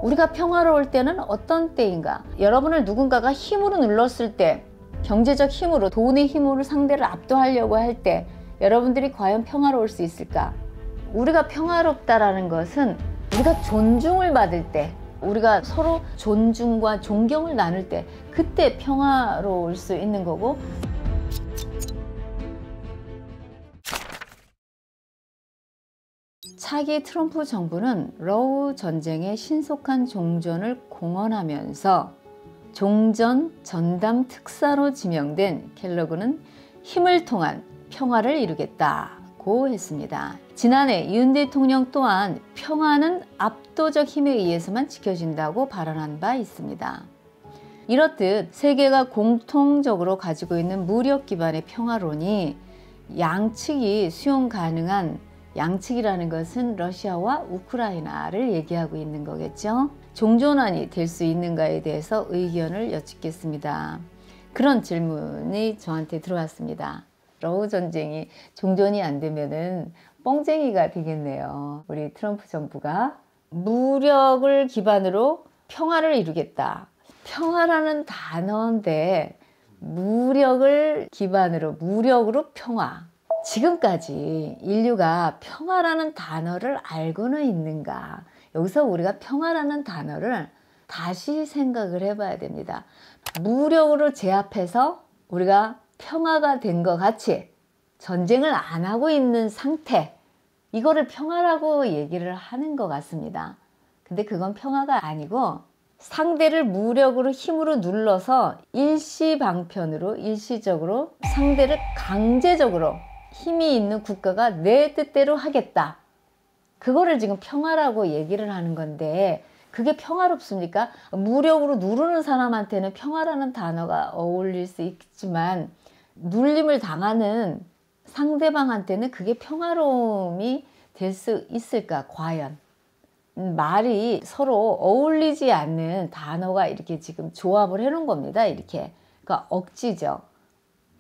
우리가 평화로울 때는 어떤 때인가? 여러분을 누군가가 힘으로 눌렀을 때, 경제적 힘으로, 돈의 힘으로 상대를 압도하려고 할 때 여러분들이 과연 평화로울 수 있을까? 우리가 평화롭다라는 것은 우리가 존중을 받을 때, 우리가 서로 존중과 존경을 나눌 때, 그때 평화로울 수 있는 거고, 차기 트럼프 정부는 러우 전쟁의 신속한 종전을 공언하면서 종전 전담 특사로 지명된 켈러그는 힘을 통한 평화를 이루겠다고 했습니다. 지난해 윤 대통령 또한 평화는 압도적 힘에 의해서만 지켜진다고 발언한 바 있습니다. 이렇듯 세계가 공통적으로 가지고 있는 무력 기반의 평화론이 양측이 수용 가능한, 양측이라는 것은 러시아와 우크라이나를 얘기하고 있는 거겠죠. 종전환이 될 수 있는가에 대해서 의견을 여쭙겠습니다. 그런 질문이 저한테 들어왔습니다. 러우 전쟁이 종전이 안 되면은 뻥쟁이가 되겠네요. 우리 트럼프 정부가 무력을 기반으로 평화를 이루겠다. 평화라는 단어인데 무력을 기반으로, 무력으로 평화. 지금까지 인류가 평화라는 단어를 알고는 있는가? 여기서 우리가 평화라는 단어를 다시 생각을 해봐야 됩니다. 무력으로 제압해서 우리가 평화가 된 것 같이 전쟁을 안 하고 있는 상태, 이거를 평화라고 얘기를 하는 것 같습니다. 근데 그건 평화가 아니고 상대를 무력으로, 힘으로 눌러서 일시방편으로, 일시적으로 상대를 강제적으로 힘이 있는 국가가 내 뜻대로 하겠다. 그거를 지금 평화라고 얘기를 하는 건데, 그게 평화롭습니까? 무력으로 누르는 사람한테는 평화라는 단어가 어울릴 수 있지만 눌림을 당하는 상대방한테는 그게 평화로움이 될 수 있을까? 과연 말이 서로 어울리지 않는 단어가 이렇게 지금 조합을 해놓은 겁니다. 이렇게. 그러니까 억지죠.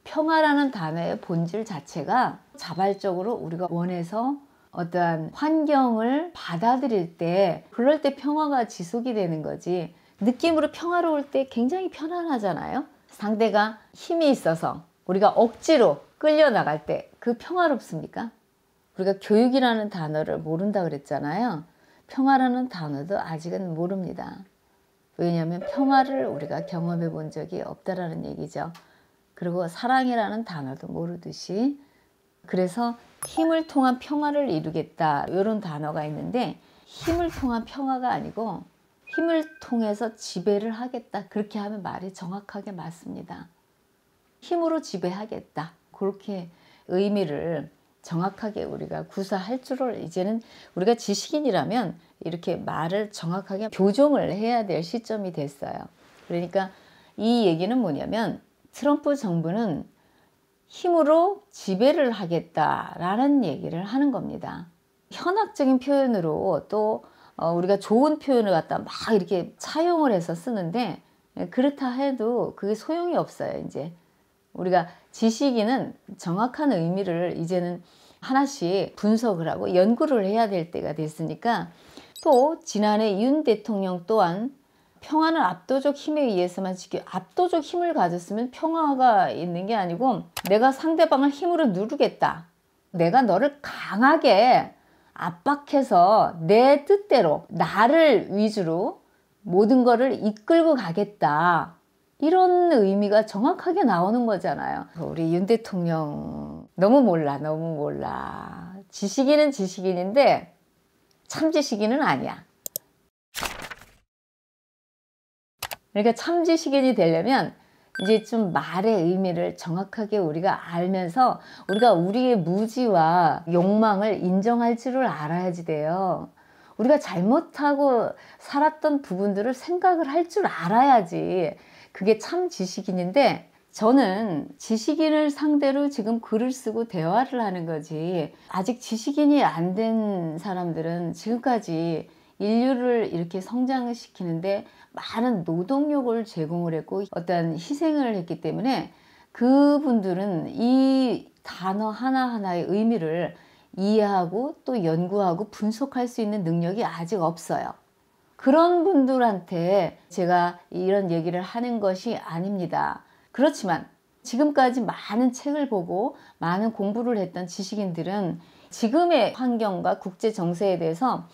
평화라는 단어의 본질 자체가 자발적으로 우리가 원해서 어떠한 환경을 받아들일 때, 그럴 때 평화가 지속이 되는 거지. 느낌으로 평화로울 때 굉장히 편안하잖아요. 상대가 힘이 있어서 우리가 억지로 끌려나갈 때 그 평화롭습니까? 우리가 교육이라는 단어를 모른다 그랬잖아요. 평화라는 단어도 아직은 모릅니다. 왜냐하면 평화를 우리가 경험해 본 적이 없다라는 얘기죠. 그리고 사랑이라는 단어도 모르듯이. 그래서 힘을 통한 평화를 이루겠다, 이런 단어가 있는데, 힘을 통한 평화가 아니고 힘을 통해서 지배를 하겠다, 그렇게 하면 말이 정확하게 맞습니다. 힘으로 지배하겠다, 그렇게 의미를 정확하게 우리가 구사할 줄을, 이제는 우리가 지식인이라면 이렇게 말을 정확하게 교정을 해야 될 시점이 됐어요. 그러니까 이 얘기는 뭐냐면, 트럼프 정부는 힘으로 지배를 하겠다라는 얘기를 하는 겁니다. 현학적인 표현으로 또 우리가 좋은 표현을 갖다 막 이렇게 차용을 해서 쓰는데, 그렇다 해도 그게 소용이 없어요. 이제 우리가 지식인은 정확한 의미를 이제는 하나씩 분석을 하고 연구를 해야 될 때가 됐으니까, 또 지난해 윤 대통령 또한 평화는 압도적 힘에 의해서만 압도적 힘을 가졌으면 평화가 있는 게 아니고, 내가 상대방을 힘으로 누르겠다, 내가 너를 강하게 압박해서 내 뜻대로, 나를 위주로 모든 거를 이끌고 가겠다, 이런 의미가 정확하게 나오는 거잖아요. 우리 윤 대통령 너무 몰라. 지식인은 지식인인데 참 지식인은 아니야. 그러니까 참 지식인이 되려면 이제 좀 말의 의미를 정확하게 우리가 알면서, 우리가 우리의 무지와 욕망을 인정할 줄을 알아야지 돼요. 우리가 잘못하고 살았던 부분들을 생각을 할 줄 알아야지 그게 참 지식인인데, 저는 지식인을 상대로 지금 글을 쓰고 대화를 하는 거지, 아직 지식인이 안 된 사람들은 지금까지 인류를 이렇게 성장을 시키는데 많은 노동력을 제공을 했고 어떤 희생을 했기 때문에, 그분들은 이 단어 하나하나의 의미를 이해하고 또 연구하고 분석할 수 있는 능력이 아직 없어요. 그런 분들한테 제가 이런 얘기를 하는 것이 아닙니다. 그렇지만 지금까지 많은 책을 보고 많은 공부를 했던 지식인들은 지금의 환경과 국제 정세에 대해서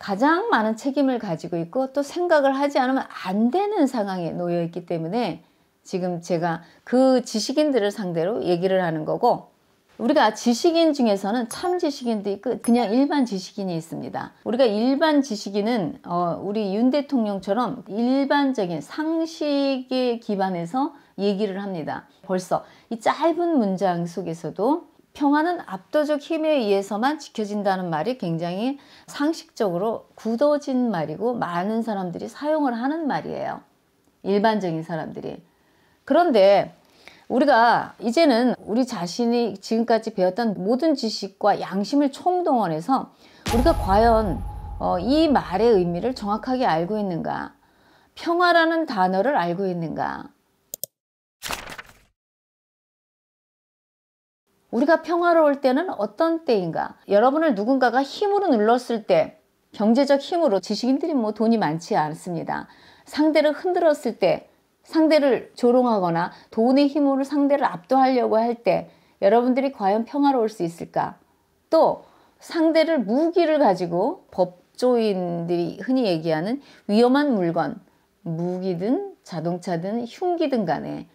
가장 많은 책임을 가지고 있고 또 생각을 하지 않으면 안 되는 상황에 놓여 있기 때문에 지금 제가 그 지식인들을 상대로 얘기를 하는 거고, 우리가 지식인 중에서는 참 지식인도 있고 그냥 일반 지식인이 있습니다. 우리가 일반 지식인은 우리 윤 대통령처럼 일반적인 상식에 기반해서 얘기를 합니다. 벌써 이 짧은 문장 속에서도 평화는 압도적 힘에 의해서만 지켜진다는 말이 굉장히 상식적으로 굳어진 말이고 많은 사람들이 사용을 하는 말이에요. 일반적인 사람들이. 그런데 우리가 이제는 우리 자신이 지금까지 배웠던 모든 지식과 양심을 총동원해서 우리가 과연 이 말의 의미를 정확하게 알고 있는가? 평화라는 단어를 알고 있는가? 우리가 평화로울 때는 어떤 때인가? 여러분을 누군가가 힘으로 눌렀을 때, 경제적 힘으로, 지식인들이 뭐 돈이 많지 않습니다. 상대를 흔들었을 때, 상대를 조롱하거나 돈의 힘으로 상대를 압도하려고 할 때 여러분들이 과연 평화로울 수 있을까? 또 상대를 무기를 가지고, 법조인들이 흔히 얘기하는 위험한 물건, 무기든 자동차든 흉기든 간에,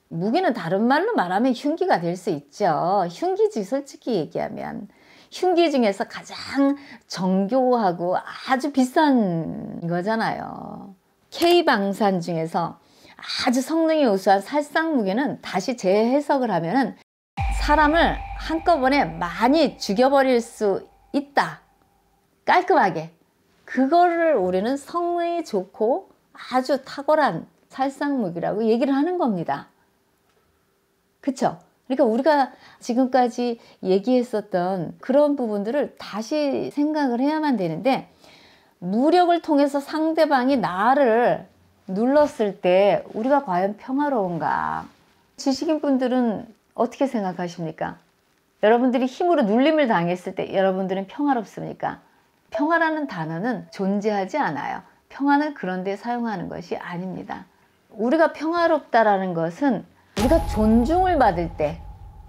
무기는 다른 말로 말하면 흉기가 될 수 있죠. 흉기지, 솔직히 얘기하면. 흉기 중에서 가장 정교하고 아주 비싼 거잖아요. K방산 중에서 아주 성능이 우수한 살상 무기는 다시 재해석을 하면은 사람을 한꺼번에 많이 죽여버릴 수 있다. 깔끔하게. 그거를 우리는 성능이 좋고 아주 탁월한 살상 무기라고 얘기를 하는 겁니다. 그쵸? 그러니까 우리가 지금까지 얘기했었던 그런 부분들을 다시 생각을 해야만 되는데, 무력을 통해서 상대방이 나를 눌렀을 때 우리가 과연 평화로운가? 지식인 분들은 어떻게 생각하십니까? 여러분들이 힘으로 눌림을 당했을 때 여러분들은 평화롭습니까? 평화라는 단어는 존재하지 않아요. 평화는 그런 데 사용하는 것이 아닙니다. 우리가 평화롭다라는 것은 우리가 존중을 받을 때,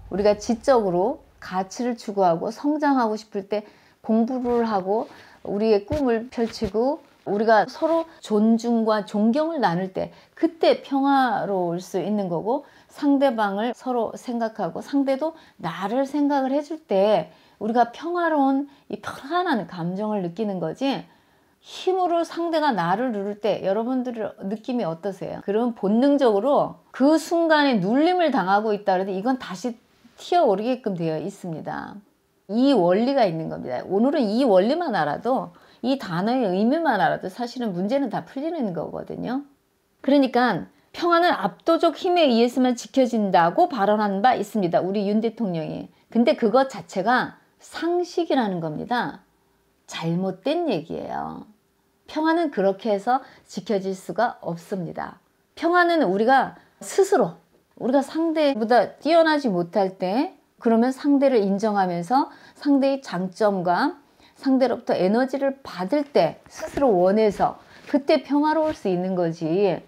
우리가 지적으로 가치를 추구하고 성장하고 싶을 때, 공부를 하고 우리의 꿈을 펼치고 우리가 서로 존중과 존경을 나눌 때, 그때 평화로울 수 있는 거고, 상대방을 서로 생각하고 상대도 나를 생각을 해줄 때 우리가 평화로운 이 편안한 감정을 느끼는 거지, 힘으로 상대가 나를 누를 때 여러분들의 느낌이 어떠세요? 그럼 본능적으로 그 순간에 눌림을 당하고 있다 그래도 이건 다시 튀어오르게끔 되어 있습니다. 이 원리가 있는 겁니다. 오늘은 이 원리만 알아도, 이 단어의 의미만 알아도 사실은 문제는 다 풀리는 거거든요. 그러니까 평화는 압도적 힘에 의해서만 지켜진다고 발언한 바 있습니다. 우리 윤 대통령이. 근데 그것 자체가 상식이라는 겁니다. 잘못된 얘기예요. 평화는 그렇게 해서 지켜질 수가 없습니다. 평화는 우리가 스스로, 우리가 상대보다 뛰어나지 못할 때, 그러면 상대를 인정하면서 상대의 장점과 상대로부터 에너지를 받을 때 스스로 원해서 그때 평화로울 수 있는 거지,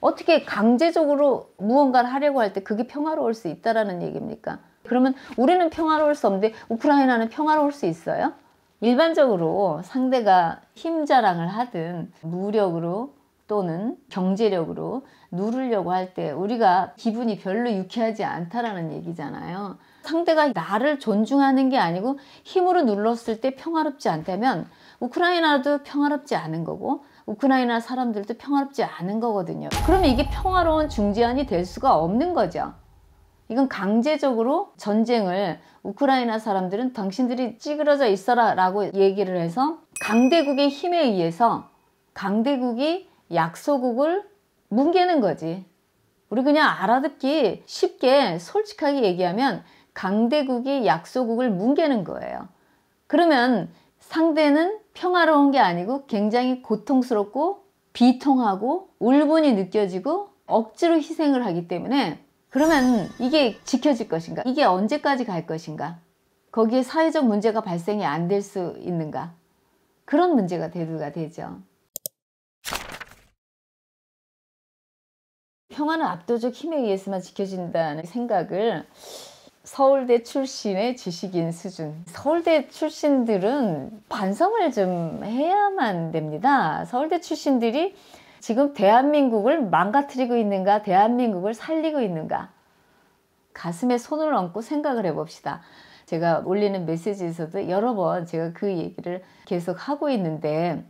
어떻게 강제적으로 무언가를 하려고 할 때 그게 평화로울 수 있다라는 얘기입니까? 그러면 우리는 평화로울 수 없는데 우크라이나는 평화로울 수 있어요? 일반적으로 상대가 힘 자랑을 하든 무력으로 또는 경제력으로 누르려고 할 때 우리가 기분이 별로 유쾌하지 않다라는 얘기잖아요. 상대가 나를 존중하는 게 아니고 힘으로 눌렀을 때 평화롭지 않다면 우크라이나도 평화롭지 않은 거고 우크라이나 사람들도 평화롭지 않은 거거든요. 그러면 이게 평화로운 중재안이 될 수가 없는 거죠. 이건 강제적으로 전쟁을, 우크라이나 사람들은 당신들이 찌그러져 있어라 라고 얘기를 해서 강대국의 힘에 의해서 강대국이 약소국을 뭉개는 거지. 우리 그냥 알아듣기 쉽게 솔직하게 얘기하면 강대국이 약소국을 뭉개는 거예요. 그러면 상대는 평화로운 게 아니고 굉장히 고통스럽고 비통하고 울분이 느껴지고 억지로 희생을 하기 때문에, 그러면 이게 지켜질 것인가? 이게 언제까지 갈 것인가? 거기에 사회적 문제가 발생이 안 될 수 있는가? 그런 문제가 대두가 되죠. 평화는 압도적 힘에 의해서만 지켜진다는 생각을 서울대 출신의 지식인 수준. 서울대 출신들은 반성을 좀 해야만 됩니다. 서울대 출신들이 지금 대한민국을 망가뜨리고 있는가, 대한민국을 살리고 있는가. 가슴에 손을 얹고 생각을 해봅시다. 제가 올리는 메시지에서도 여러 번 제가 그 얘기를 계속 하고 있는데,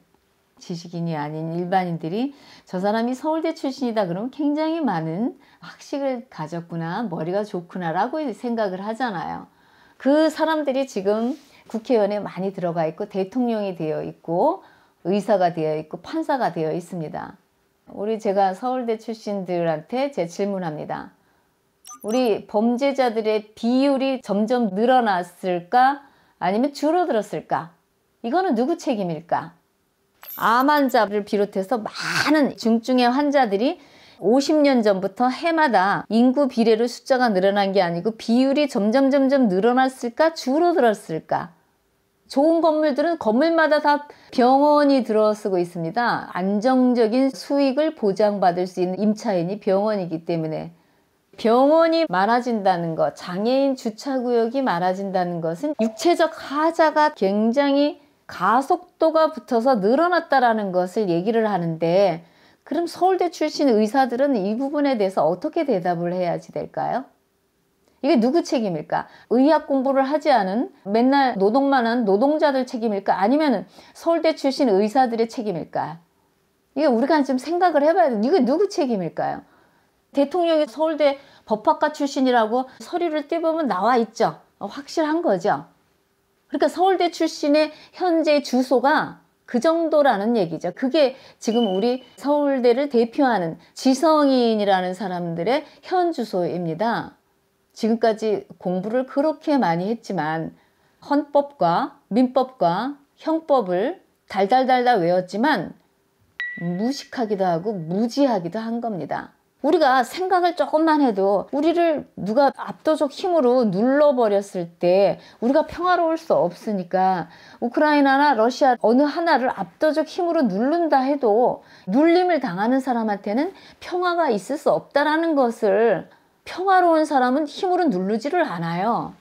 지식인이 아닌 일반인들이 저 사람이 서울대 출신이다 그러면 굉장히 많은 학식을 가졌구나, 머리가 좋구나 라고 생각을 하잖아요. 그 사람들이 지금 국회의원에 많이 들어가 있고 대통령이 되어 있고 의사가 되어 있고 판사가 되어 있습니다. 제가 서울대 출신들한테 제 질문합니다. 우리 범죄자들의 비율이 점점 늘어났을까? 아니면 줄어들었을까? 이거는 누구 책임일까? 암 환자를 비롯해서 많은 중증의 환자들이 50년 전부터 해마다 인구 비례로 숫자가 늘어난 게 아니고 비율이 점점 늘어났을까? 줄어들었을까? 좋은 건물들은 건물마다 다 병원이 들어서고 있습니다. 안정적인 수익을 보장받을 수 있는 임차인이 병원이기 때문에. 병원이 많아진다는 것, 장애인 주차구역이 많아진다는 것은 육체적 하자가 굉장히 가속도가 붙어서 늘어났다라는 것을 얘기를 하는데, 그럼 서울대 출신 의사들은 이 부분에 대해서 어떻게 대답을 해야지 될까요? 이게 누구 책임일까? 의학 공부를 하지 않은 맨날 노동만 한 노동자들 책임일까? 아니면 서울대 출신 의사들의 책임일까? 이게 우리가 좀 생각을 해봐야 돼. 이게 누구 책임일까요? 대통령이 서울대 법학과 출신이라고 서류를 떼보면 나와 있죠. 확실한 거죠. 그러니까 서울대 출신의 현재 주소가 그 정도라는 얘기죠. 그게 지금 우리 서울대를 대표하는 지성인이라는 사람들의 현 주소입니다. 지금까지 공부를 그렇게 많이 했지만 헌법과 민법과 형법을 달달달달 외웠지만 무식하기도 하고 무지하기도 한 겁니다. 우리가 생각을 조금만 해도 우리를 누가 압도적 힘으로 눌러버렸을 때 우리가 평화로울 수 없으니까, 우크라이나나 러시아 어느 하나를 압도적 힘으로 누른다 해도 눌림을 당하는 사람한테는 평화가 있을 수 없다라는 것을, 평화로운 사람은 힘으로 누르지를 않아요.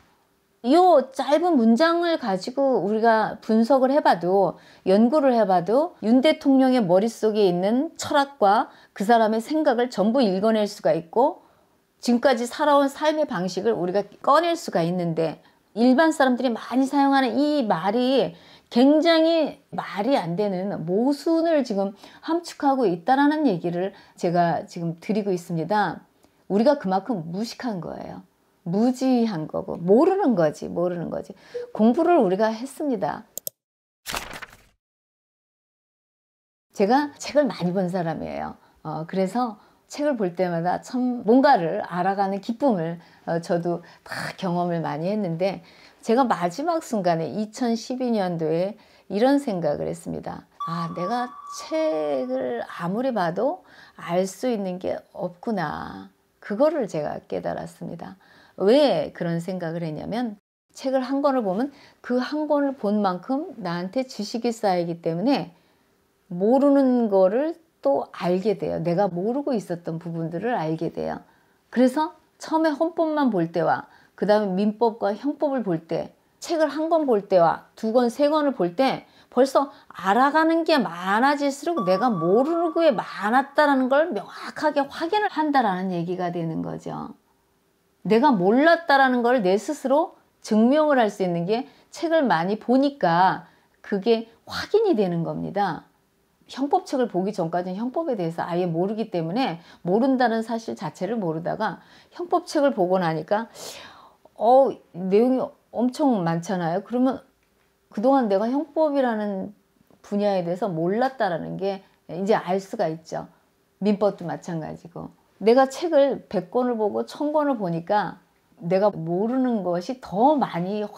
이 짧은 문장을 가지고 우리가 분석을 해봐도, 연구를 해봐도 윤 대통령의 머릿속에 있는 철학과 그 사람의 생각을 전부 읽어낼 수가 있고, 지금까지 살아온 삶의 방식을 우리가 꺼낼 수가 있는데, 일반 사람들이 많이 사용하는 이 말이 굉장히 말이 안 되는 모순을 지금 함축하고 있다는 얘기를 제가 지금 드리고 있습니다. 우리가 그만큼 무식한 거예요. 무지한 거고, 모르는 거지. 공부를 우리가 했습니다. 제가 책을 많이 본 사람이에요. 그래서 책을 볼 때마다 참 뭔가를 알아가는 기쁨을 저도 다 경험을 많이 했는데, 제가 마지막 순간에 2012년도에 이런 생각을 했습니다. 내가 책을 아무리 봐도 알 수 있는 게 없구나. 그거를 제가 깨달았습니다. 왜 그런 생각을 했냐면, 책을 한 권을 보면 그 한 권을 본 만큼 나한테 지식이 쌓이기 때문에 모르는 거를 또 알게 돼요. 내가 모르고 있었던 부분들을 알게 돼요. 그래서 처음에 헌법만 볼 때와 그 다음에 민법과 형법을 볼 때, 책을 한 권 볼 때와 두 권, 세 권을 볼 때 벌써 알아가는 게 많아질수록 내가 모르는 게 많았다는 걸 명확하게 확인을 한다라는 얘기가 되는 거죠. 내가 몰랐다라는 걸 내 스스로 증명을 할 수 있는 게 책을 많이 보니까 그게 확인이 되는 겁니다. 형법책을 보기 전까지는 형법에 대해서 아예 모르기 때문에 모른다는 사실 자체를 모르다가 형법책을 보고 나니까 내용이 엄청 많잖아요. 그러면 그동안 내가 형법이라는 분야에 대해서 몰랐다라는 게 이제 알 수가 있죠. 민법도 마찬가지고. 내가 책을 100권을 보고 1000권을 보니까 내가 모르는 것이 더 많이 확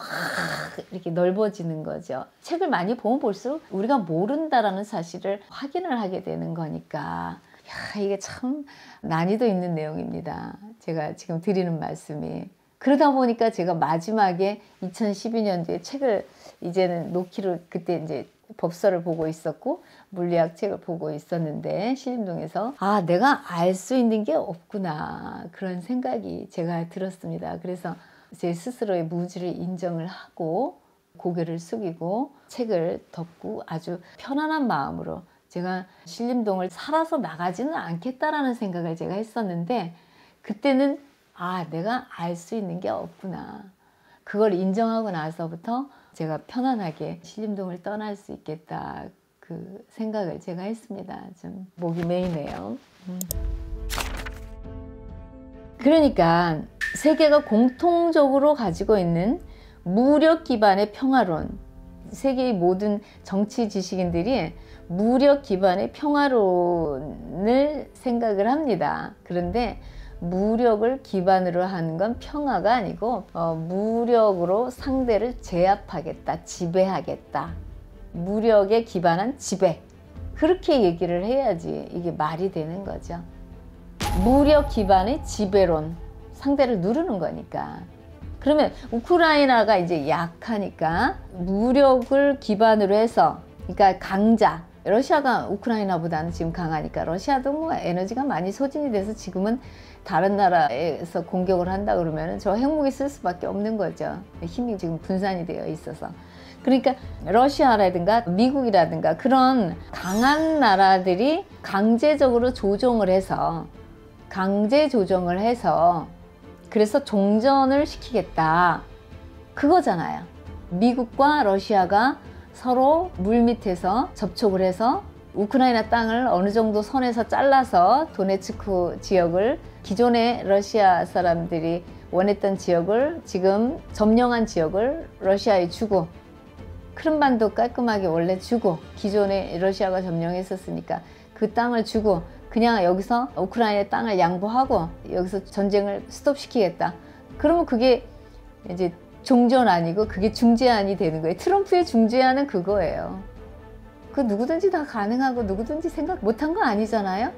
이렇게 넓어지는 거죠. 책을 많이 보면 볼수록 우리가 모른다라는 사실을 확인을 하게 되는 거니까, 이게 참 난이도 있는 내용입니다. 제가 지금 드리는 말씀이. 그러다 보니까 제가 마지막에 2012년도에 책을 이제는 놓기로, 그때 이제 법서를 보고 있었고 물리학 책을 보고 있었는데 신림동에서 내가 알 수 있는 게 없구나 그런 생각이 제가 들었습니다. 그래서 제 스스로의 무지를 인정을 하고 고개를 숙이고 책을 덮고 아주 편안한 마음으로 제가 신림동을 살아서 나가지는 않겠다라는 생각을 제가 했었는데 그때는 내가 알 수 있는 게 없구나. 그걸 인정하고 나서부터 제가 편안하게 신림동을 떠날 수 있겠다. 그 생각을 제가 했습니다. 좀 목이 메이네요. 그러니까 세계가 공통적으로 가지고 있는 무력 기반의 평화론, 세계의 모든 정치 지식인들이 무력 기반의 평화론을 생각을 합니다. 그런데 무력을 기반으로 하는 건 평화가 아니고 무력으로 상대를 제압하겠다, 지배하겠다. 무력에 기반한 지배. 그렇게 얘기를 해야지 이게 말이 되는 거죠. 무력 기반의 지배론. 상대를 누르는 거니까. 그러면 우크라이나가 이제 약하니까 무력을 기반으로 해서 그러니까 강자. 러시아가 우크라이나보다는 지금 강하니까 러시아도 뭐 에너지가 많이 소진이 돼서 지금은 다른 나라에서 공격을 한다 그러면 저 핵무기 쓸 수밖에 없는 거죠. 힘이 지금 분산이 되어 있어서. 그러니까 러시아라든가 미국이라든가 그런 강한 나라들이 강제 조정을 해서 그래서 종전을 시키겠다. 그거잖아요. 미국과 러시아가 서로 물밑에서 접촉을 해서 우크라이나 땅을 어느 정도 선에서 잘라서 도네츠크 지역을 기존의 러시아 사람들이 원했던 지역을 지금 점령한 지역을 러시아에 주고 크림반도 깔끔하게 원래 주고 기존에 러시아가 점령했었으니까 그 땅을 주고 그냥 여기서 우크라이나 땅을 양보하고 여기서 전쟁을 스톱시키겠다. 그러면 그게 이제 종전 아니고 그게 중재안이 되는 거예요. 트럼프의 중재안은 그거예요. 그 누구든지 다 가능하고 누구든지 생각 못한 거 아니잖아요.